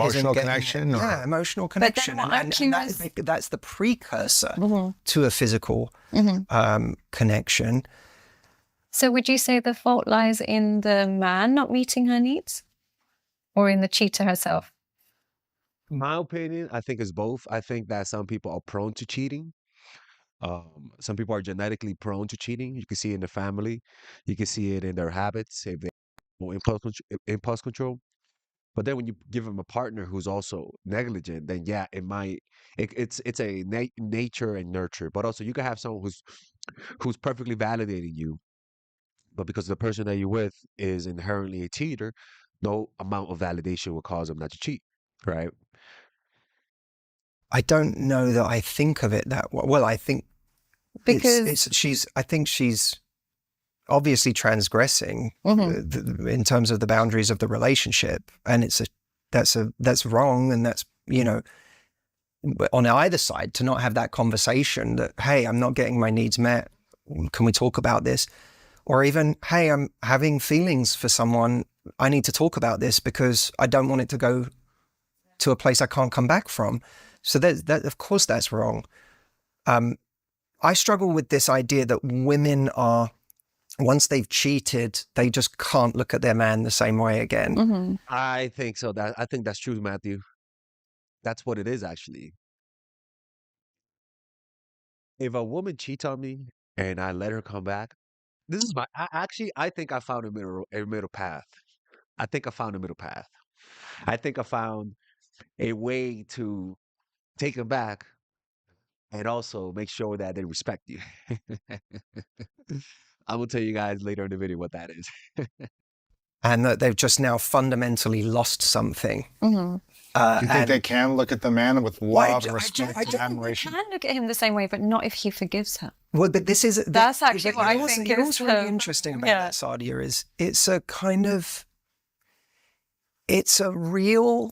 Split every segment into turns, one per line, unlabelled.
Emotional
getting
connection?
Yeah, emotional connection.
But then what I'm curious...
that's the precursor
Mm-hmm.
to a physical connection.
So would you say the fault lies in the man not meeting her needs, or in the cheater herself?
My opinion, I think it's both. I think that some people are prone to cheating. Some people are genetically prone to cheating. You can see it in the family. You can see it in their habits, if they have impulse control. But then when you give them a partner who's also negligent, then yeah, it's a nature and nurture. But also you can have someone who's perfectly validating you, but because the person that you're with is inherently a cheater, no amount of validation will cause them not to cheat, right?
I don't know that I think of it that way. Well, I think
Because
I think she's obviously transgressing in terms of the boundaries of the relationship, and that's wrong, and that's, you know, on either side to not have that conversation that, hey, I'm not getting my needs met. Can we talk about this? Or even, hey, I'm having feelings for someone. I need to talk about this because I don't want it to go to a place I can't come back from. So that of course that's wrong. I struggle with this idea that women are, once they've cheated, they just can't look at their man the same way again.
I think so. I think that's true, Matthew. That's what it is, actually. If a woman cheats on me and I let her come back, this is I think I found a middle path. I think I found a middle path. I think I found a way to take them back and also make sure that they respect you. I'm gonna tell you guys later in the video what that is.
And that they've just now fundamentally lost something.
Do you think they can look at the man with love and respect and
You
admiration?
can look at him the same way, but not if he forgives her.
Well, but this is...
That's actually what I think is...
What's really interesting about that, Sadia, is it's a kind of... It's a real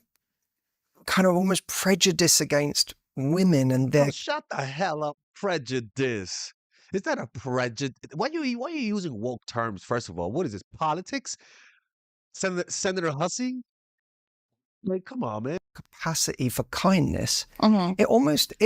kind of almost prejudice against women and their...
Oh, shut the hell up. Prejudice. Is that a prejudice? Why are you using woke terms, first of all? What is this, politics? Senator Hussey? Like, come on, man.
capacity for kindness. It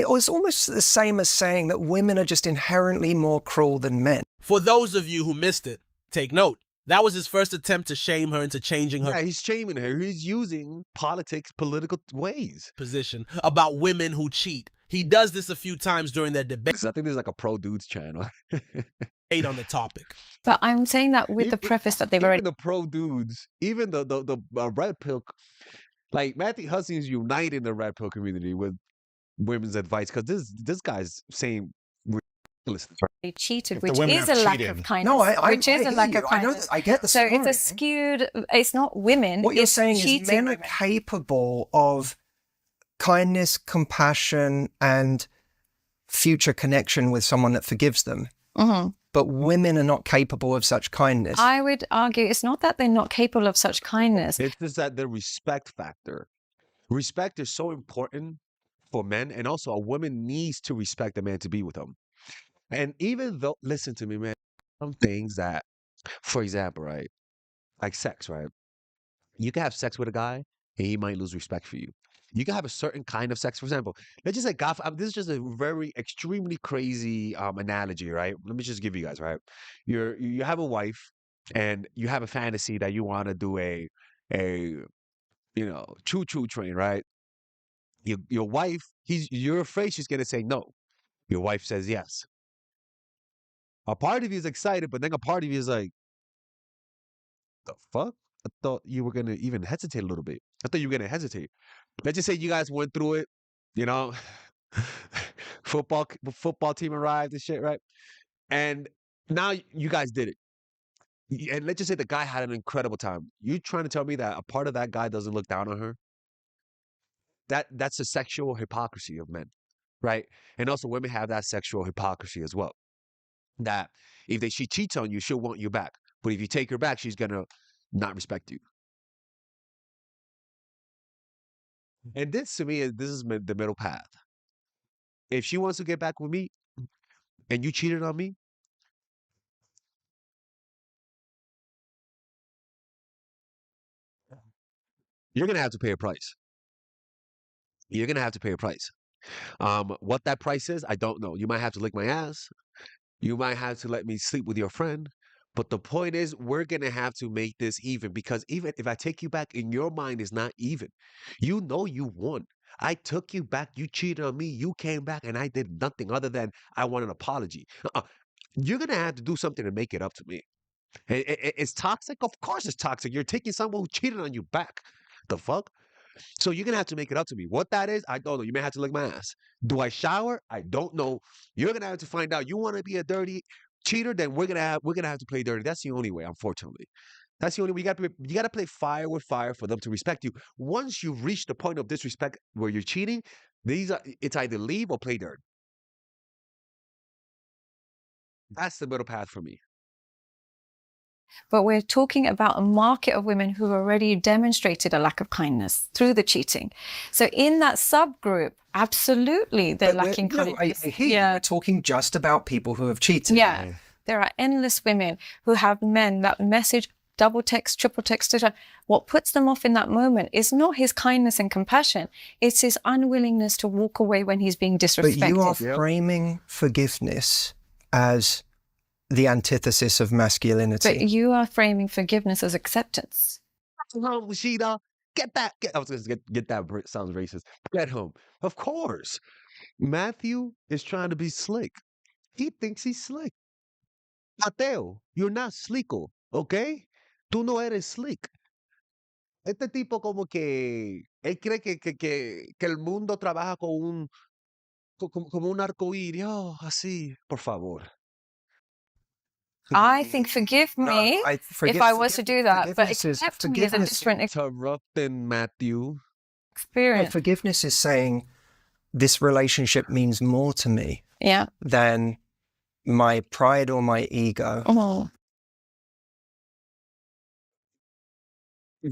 was almost the same as saying that women are just inherently more cruel than men.
For those of you who missed it, take note. That was his first attempt to shame her into changing her
Yeah, he's shaming her. He's using political ways.
position about women who cheat. He does this a few times during their debate
I think this is like a pro dudes channel.
on the topic.
But I'm saying that with the preface that they've
Even
already...
the pro dudes, even the red pill, like Matthew Hussey is uniting the red pill community with women's advice, because this guy's saying ridiculous.
cheated,
If the
which
women
is
have
a lack
cheated.
of kindness.
No, I
which is
hear
a lack
you.
of
I know
kindness.
that. I get the
So
story.
it's a skewed... It's not women.
What you're
it's
saying is
cheating
men are
women.
capable of kindness, compassion, and future connection with someone that forgives them. But women are not capable of such kindness.
I would argue it's not that they're not capable of such kindness.
It's just that the respect factor. Respect is so important for men, and also a woman needs to respect a man to be with them. And even though, listen to me, man, some things that, for example, right, like sex, right? You can have sex with a guy and he might lose respect for you. You can have a certain kind of sex. For example, let's just say, God, this is just a very extremely crazy analogy, right? Let me just give you guys, right? You have a wife and you have a fantasy that you want to do a choo choo train, right? Your wife, you're afraid she's gonna say no. Your wife says yes. A part of you is excited, but then a part of you is like, the fuck? I thought you were gonna even hesitate a little bit. I thought you were gonna hesitate. Let's just say you guys went through it, you know, football team arrived and shit, right? And now you guys did it. And let's just say the guy had an incredible time. You trying to tell me that a part of that guy doesn't look down on her? That's a sexual hypocrisy of men, right? And also women have that sexual hypocrisy as well. That if she cheats on you, she'll want you back. But if you take her back, she's gonna not respect you. And this to me is the middle path. If she wants to get back with me and you cheated on me, you're gonna have to pay a price. you're gonna have to pay a price. What that price is, I don't know. You might have to lick my ass. You might have to let me sleep with your friend. But the point is, we're gonna have to make this even, because even if I take you back, in your mind is not even. You know you won. I took you back. You cheated on me. You came back, and I did nothing other than I want an apology. You're gonna have to do something to make it up to me. It's toxic. Of course, it's toxic. You're taking someone who cheated on you back. The fuck? So you're gonna have to make it up to me. What that is, I don't know. You may have to lick my ass. Do I shower? I don't know. You're gonna have to find out. You want to be a dirty cheater? Then we're gonna have to play dirty. That's the only way, unfortunately. That's the only way. You gotta play fire with fire for them to respect you. Once you've reached the point of disrespect where you're cheating, it's either leave or play dirty. That's the middle path for me.
But we're talking about a market of women who already demonstrated a lack of kindness through the cheating. So in that subgroup, absolutely, they're lacking kindness.
I hear you. We're talking just about people who have cheated.
Yeah. There are endless women who have men that message, double text, triple text. What puts them off in that moment is not his kindness and compassion. It's his unwillingness to walk away when he's being disrespected.
But you are framing forgiveness as the antithesis of masculinity.
But you are framing forgiveness as acceptance.
Sida, I was going to get that sounds racist. Get him. Of course. Matthew is trying to be slick. He thinks he's slick. Mateo, you're not slicko, okay? Tú no eres slick. Este tipo como que él cree que el mundo trabaja como un arcoíris. Oh, así, por favor.
I think forgive me if I was to do that, but accept me is a different
Interrupting Matthew.
experience.
Forgiveness is saying this relationship means more to me than my pride or my ego.
Oh.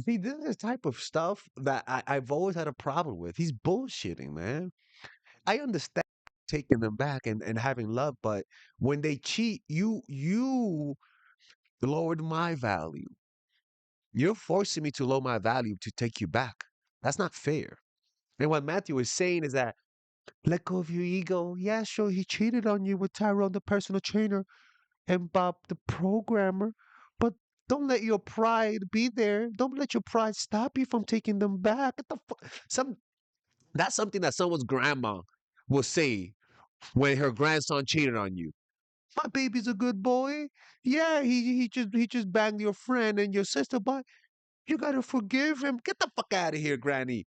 See, this is the type of stuff that I've always had a problem with. He's bullshitting, man. I understand taking them back and having love, but when they cheat, you lowered my value. You're forcing me to lower my value to take you back. That's not fair. And what Matthew is saying is that let go of your ego. Yeah, sure, he cheated on you with Tyrone, the personal trainer, and Bob, the programmer. But don't let your pride be there. Don't let your pride stop you from taking them back. What the that's something that someone's grandma will say when her grandson cheated on you. My baby's a good boy. Yeah, he just banged your friend and your sister, but you gotta forgive him. Get the fuck out of here, Granny.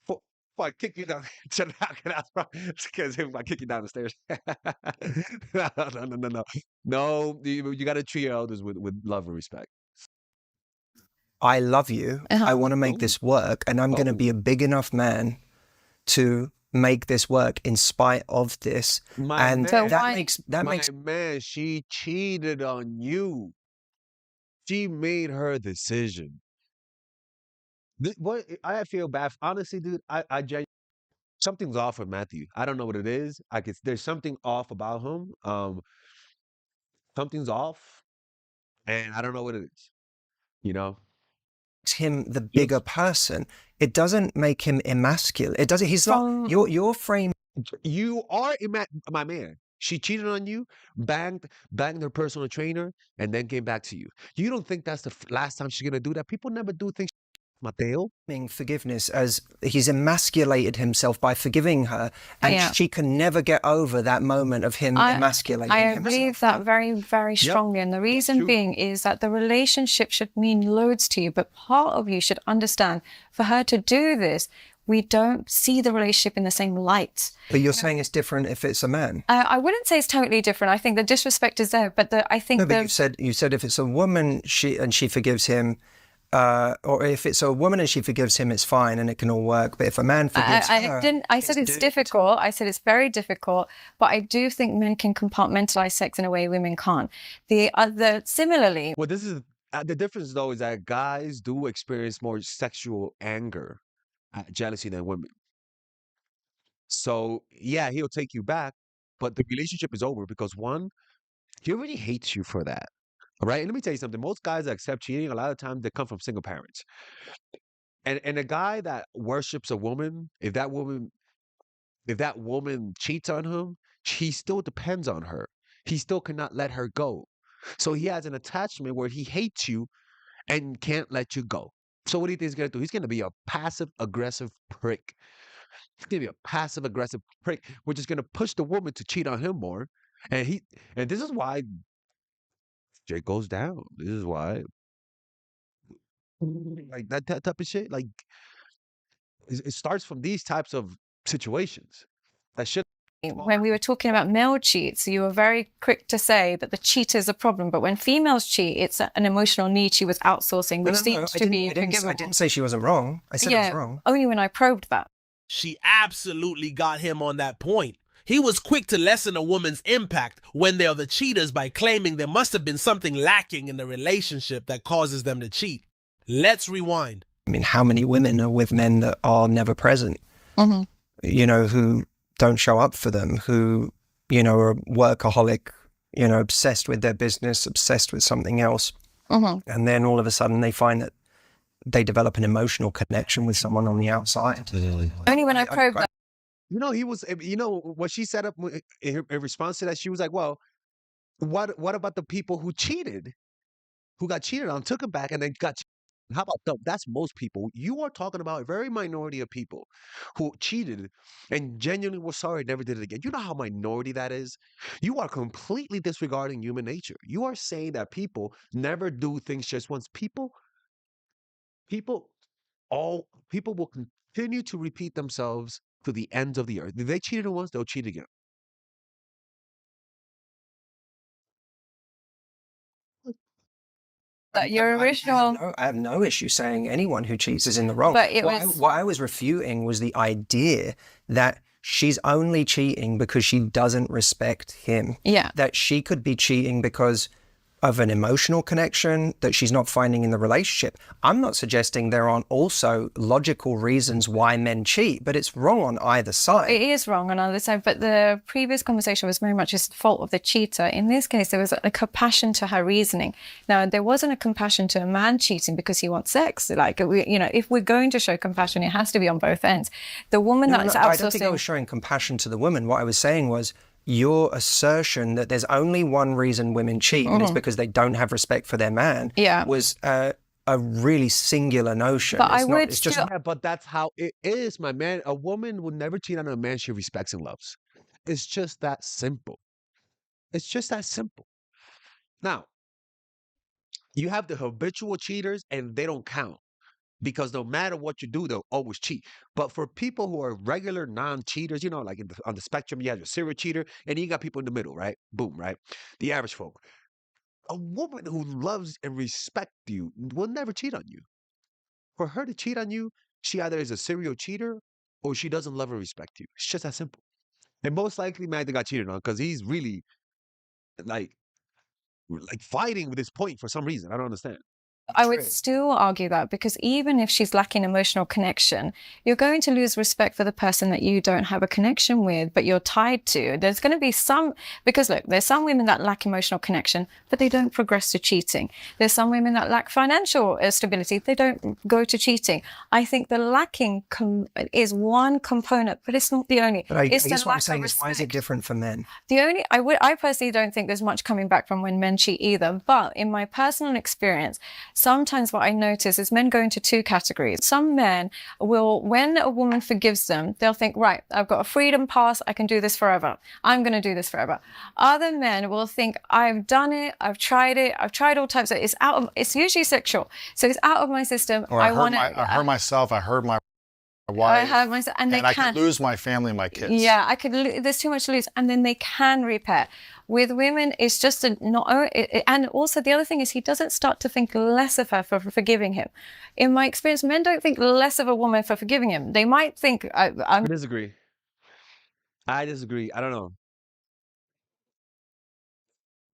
For I kick you down. Because if I kick you down the stairs. No. No, you gotta treat your elders with love and respect.
I love you. I want to make this work, and I'm going to be a big enough man to make this work in spite of this. That makes
man, she cheated on you. She made her decision. What I feel bad. Honestly, dude, I something's off with Matthew. I don't know what it is. There's something off about him. Something's off, and I don't know what it is. You know,
him the bigger person. It doesn't make him emasculate. It doesn't. He's not. Your frame.
You are my man. She cheated on you, banged her personal trainer, and then came back to you. You don't think that's the last time she's gonna do that? People never do things. Mateo,
forgiveness as he's emasculated himself by forgiving her, and she can never get over that moment of him emasculating himself.
I believe that very, very strongly, and the reason being is that the relationship should mean loads to you, but part of you should understand, for her to do this, we don't see the relationship in the same light.
But you're saying it's different if it's a man.
I wouldn't say it's totally different. I think the disrespect is there, but I think
you said if it's a woman, she forgives him. Or if it's a woman and she forgives him, it's fine and it can all work. But if a man forgives her,
I said it's difficult. I said it's very difficult. But I do think men can compartmentalize sex in a way women can't. Similarly.
Well, this is the difference, though, is that guys do experience more sexual anger, jealousy than women. So yeah, he'll take you back, but the relationship is over because one, he already hates you for that. All right. And let me tell you something. Most guys that accept cheating, a lot of times they come from single parents. And a guy that worships a woman, if that woman cheats on him, he still depends on her. He still cannot let her go. So he has an attachment where he hates you and can't let you go. So what do you think he's gonna do? He's gonna be a passive aggressive prick. He's gonna be a passive aggressive prick, which is gonna push the woman to cheat on him more. And this is why Jake goes down. This is why like that type of shit. Like it starts from these types of situations. That shit.
When we were talking about male cheats, you were very quick to say that the cheat is a problem. But when females cheat, it's an emotional need she was outsourcing, which seems to be forgivable.
I didn't say she wasn't wrong. I said it was wrong.
Only when I probed that.
She absolutely got him on that point. He was quick to lessen a woman's impact when they are the cheaters by claiming there must have been something lacking in the relationship that causes them to cheat. Let's rewind.
I mean, how many women are with men that are never present?
Mm-hmm.
You know, who don't show up for them, who, you know, are workaholic, you know, obsessed with their business, obsessed with something else.
Mm-hmm.
And then all of a sudden they find that they develop an emotional connection with someone on the outside.
Only when I probed that.
You know, what she said up in response to that, she was like, well, what about the people who cheated, who got cheated on, took it back, and then got how about them? That's most people. You are talking about a very minority of people who cheated and genuinely were sorry, never did it again. You know how minority that is? You are completely disregarding human nature. You are saying that people never do things just once. People will continue to repeat themselves to the ends of the earth. If they cheated once, they'll cheat again.
Your original.
I have no issue saying anyone who cheats is in the wrong.
But
what I was refuting was the idea that she's only cheating because she doesn't respect him.
Yeah.
That she could be cheating because of an emotional connection that she's not finding in the relationship. I'm not suggesting there aren't also logical reasons why men cheat, but it's wrong on either side.
It is wrong on either side, but the previous conversation was very much the fault of the cheater. In this case, there was a compassion to her reasoning. Now, there wasn't a compassion to a man cheating because he wants sex. Like, if we're going to show compassion, it has to be on both ends. The woman that's outsourcing...
I don't think I was showing compassion to the woman. What I was saying was, your assertion that there's only one reason women cheat and it's because they don't have respect for their man was a really singular notion.
But
but that's how it is, my man. A woman would never cheat on a man she respects and loves. It's just that simple. It's just that simple. Now, you have the habitual cheaters and they don't count. Because no matter what you do, they'll always cheat. But for people who are regular non-cheaters, you know, like on the spectrum, you have your serial cheater, and you got people in the middle, right? Boom, right? The average folk. A woman who loves and respects you will never cheat on you. For her to cheat on you, she either is a serial cheater or she doesn't love or respect you. It's just that simple. And most likely, man, they got cheated on because he's really like fighting with his point for some reason. I don't understand.
I would still argue that because even if she's lacking emotional connection, you're going to lose respect for the person that you don't have a connection with, but you're tied to. There's going to be because look, there's some women that lack emotional connection, but they don't progress to cheating. There's some women that lack financial stability. They don't go to cheating. I think the lacking is one component, but it's not the only.
But I guess what I'm saying is, why is it different for men?
I personally don't think there's much coming back from when men cheat either, but in my personal experience, sometimes what I notice is men go into two categories. Some men will, when a woman forgives them, they'll think, right, I've got a freedom pass. I can do this forever. I'm going to do this forever. Other men will think, I've done it. I've tried all types of, it's usually sexual. So it's out of my system.
Or I hurt myself. I hurt my wife.
I hurt myself. And
I could lose my family and my kids.
Yeah, there's too much to lose. And then they can repair. With women, it's just and also the other thing is he doesn't start to think less of her for forgiving him. In my experience, men don't think less of a woman for forgiving him. They might think,
I disagree. I don't know.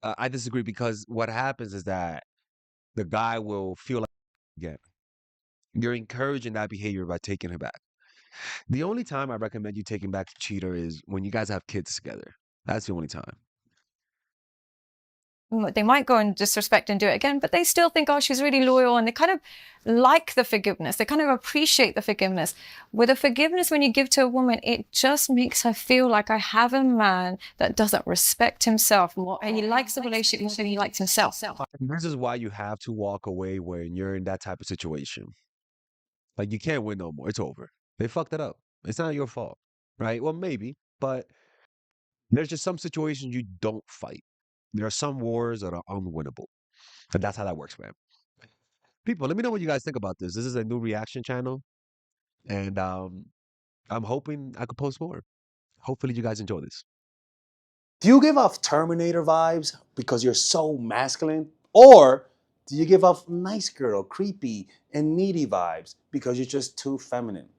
I disagree because what happens is that the guy will feel like again. You're encouraging that behavior by taking it back. The only time I recommend you taking back a cheater is when you guys have kids together. That's the only time.
they might go and disrespect and do it again, but they still think, oh, she's really loyal, and they kind of like the forgiveness. They kind of appreciate the forgiveness. With a forgiveness, when you give to a woman, it just makes her feel like, I have a man that doesn't respect himself, and he likes the relationship more than he likes himself.
This is why you have to walk away when you're in that type of situation. Like, you can't win no more. It's over. They fucked it up. It's not your fault, right? Well, maybe, but there's just some situations you don't fight. There are some wars that are unwinnable. And that's how that works, man. People, let me know what you guys think about this. This is a new reaction channel. And I'm hoping I could post more. Hopefully you guys enjoy this.
Do you give off Terminator vibes because you're so masculine? Or do you give off nice girl, creepy, and needy vibes because you're just too feminine?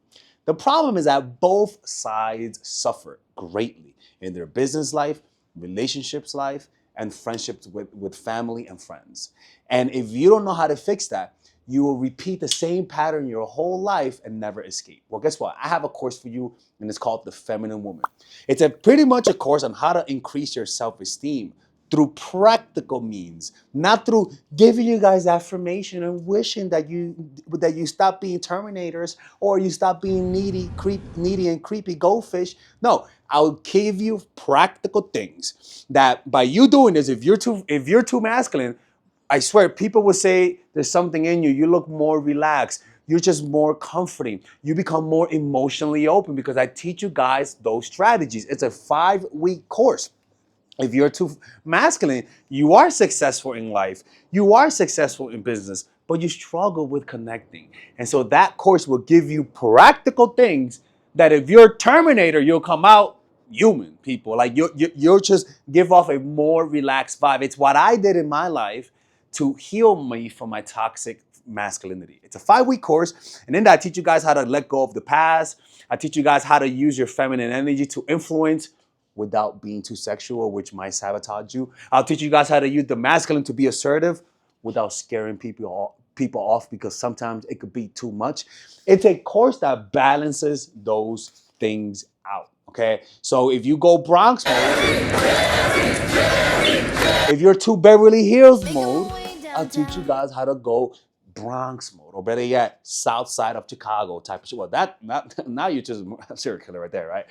The problem is that both sides suffer greatly in their business life, relationships life, and friendships with family and friends. And if you don't know how to fix that, you will repeat the same pattern your whole life and never escape. Well, guess what? I have a course for you, and it's called The Feminine Woman. It's pretty much a course on how to increase your self-esteem through practical means, not through giving you guys affirmation and wishing that you stop being terminators or you stop being needy and creepy goldfish. No, I'll give you practical things that by you doing this, if you're too masculine, I swear people will say there's something in you. You look more relaxed. You're just more comforting. You become more emotionally open because I teach you guys those strategies. It's a 5-week course. If you're too masculine, you are successful in life, you are successful in business, but you struggle with connecting. And so that course will give you practical things that if you're a Terminator, you'll come out human, people. Like you'll just give off a more relaxed vibe. It's what I did in my life to heal me from my toxic masculinity. It's a 5-week course, and in that I teach you guys how to let go of the past. I teach you guys how to use your feminine energy to influence without being too sexual, which might sabotage you. I'll teach you guys how to use the masculine to be assertive without scaring people off, because sometimes it could be too much. It's a course that balances those things out, okay? So if you go Bronx mode, if you're too Beverly Hills mode, I'll teach you guys how to go Bronx mode, or better yet, south side of Chicago type of shit. Well, now you're just a serial killer right there, right?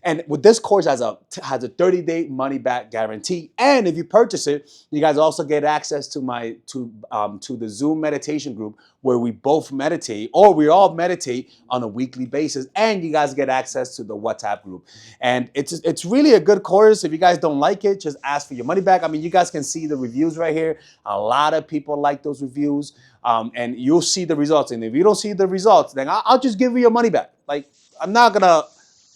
And with this course has a 30-day money back guarantee, and if you purchase it, you guys also get access to the Zoom meditation group where we both meditate, or we all meditate on a weekly basis, and you guys get access to the WhatsApp group. And it's really a good course. If you guys don't like it, just ask for your money back. I mean, you guys can see the reviews right here. A lot of people like those reviews, and you'll see the results. And if you don't see the results, then I'll just give you your money back. Like, I'm not gonna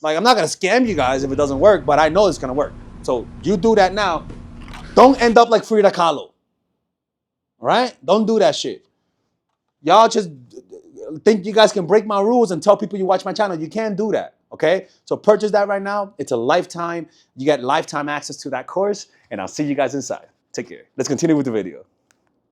scam you guys if it doesn't work, but I know it's gonna work. So you do that now. Don't end up like Frida Kahlo. All right? Don't do that shit. Y'all just think you guys can break my rules and tell people you watch my channel. You can't do that, okay? So purchase that right now. It's a lifetime. You get lifetime access to that course, and I'll see you guys inside. Take care. Let's continue with the video.